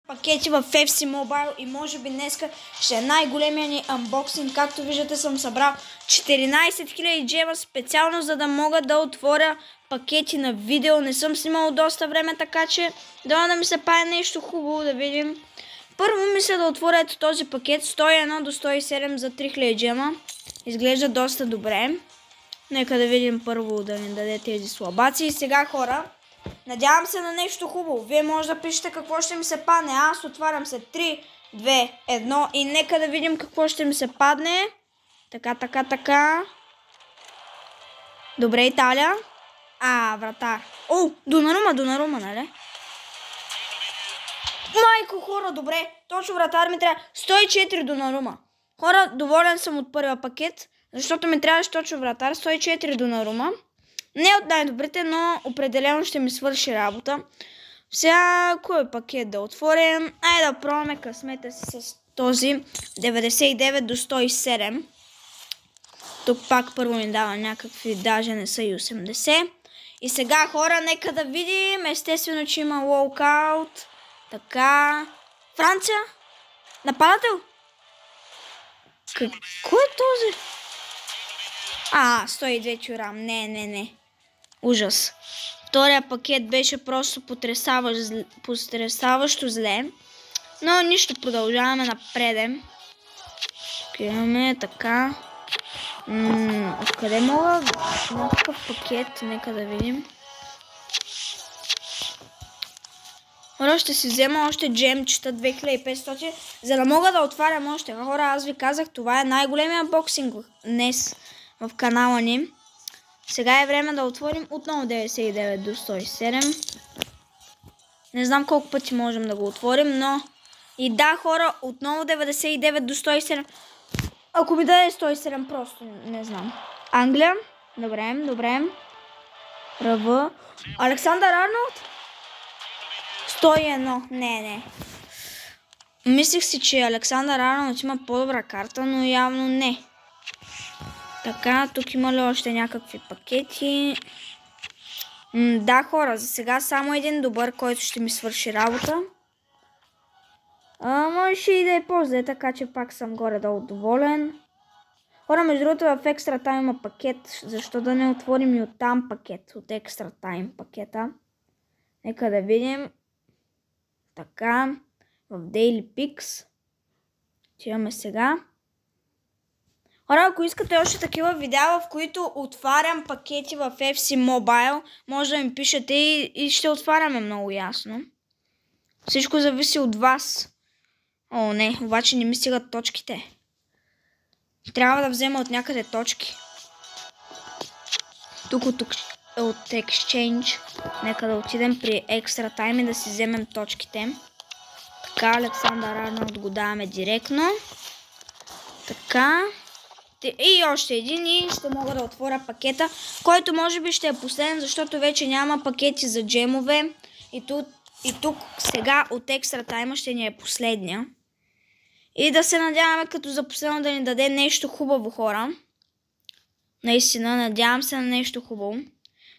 Пакети в FC Mobile и може би днеска ще е най-големия ни анбоксинг. Както виждате, съм събрал 14 000 джема специално, за да мога да отворя пакети на видео. Не съм снимал доста време, така че да ми се пае нещо хубаво да видим. Първо мисля да отворя ето този пакет 101 до 107 за 3000 джема. Изглежда доста добре. Нека да видим първо да ни даде тези слабаци. И сега, хора, надявам се на нещо хубаво. Вие може да пишете какво ще ми се падне. Аз отварям се 3, 2, 1 и нека да видим какво ще ми се падне. Така. Добре, Италия. Вратар. О, Донарума, нали? Майко, хора, добре. Точно вратар ми трябва. 104 Донарума. Хора, доволен съм от първия пакет, защото ми трябваше точно вратар. 104 Донарума. Не от най-добрите, но определено ще ми свърши работа. Сега, кой пакет да отворим? Айде да пробваме късмета си с този 99 до 107. Тук пак първо ми дава някакви, даже не са и 80. И сега, хора, нека да видим. Естествено, че има лоукаут. Така. Франция? Нападател? Кой е този? 102 Тюрам. Не. Ужас. Втория пакет беше просто потресаващо зле. Но нищо, продължаваме напредем. Имаме така. Откъде мога? Някакъв пакет. Нека да видим. Хора, ще си взема още джемчета 2500, за да мога да отварям още. Хора, аз ви казах, това е най-големия боксинг днес в канала ни. Сега е време да отворим отново 99 до 107. Не знам колко пъти можем да го отворим, но... И да, хора, отново 99 до 107. Ако ми даде 107, просто не знам. Англия. Добре. Ръва. Александър Арнолд. 101. Не. Мислих си, че Александър Арнолд има по-добра карта, но явно не. Така, тук има ли още някакви пакети? Да, хора, за сега само един добър, който ще ми свърши работа. Може и да е по-зле, така че пак съм горе-долу доволен. Хора, между другото в Extra Time има пакет. Защо да не отворим и оттам пакет? От Extra Time пакета. Нека да видим. Така, в Daily Picks. Отиваме сега. Хора, ако искате още такива видеа, в които отварям пакети в FC Mobile, може да ми пишете и ще отваряме много ясно. Всичко зависи от вас. О, не, обаче не ми стигат точките. Трябва да взема от някъде точки. Тук от Exchange. Нека да отидем при Extra Time и да си вземем точките. Така, Александър Арнолд го даваме директно. Така. И още един и ще мога да отворя пакета, който може би ще е последен, защото вече няма пакети за джемове. И тук сега от Extra Time ще ни е последния. И да се надяваме като за последно да ни даде нещо хубаво, хора. Наистина, надявам се на нещо хубаво.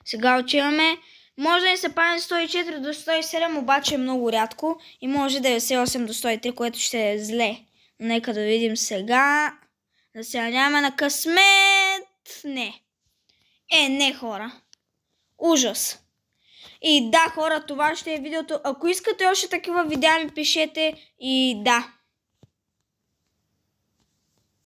Сега отиваме. Може да ни се падне 104 до 107, обаче е много рядко. И може 98 до 103, което ще е зле. Нека да видим сега. Да се надяваме на късмет. Не, хора. Ужас. И да, хора, това ще е видеото. Ако искате още такива видеа, ми пишете. И да.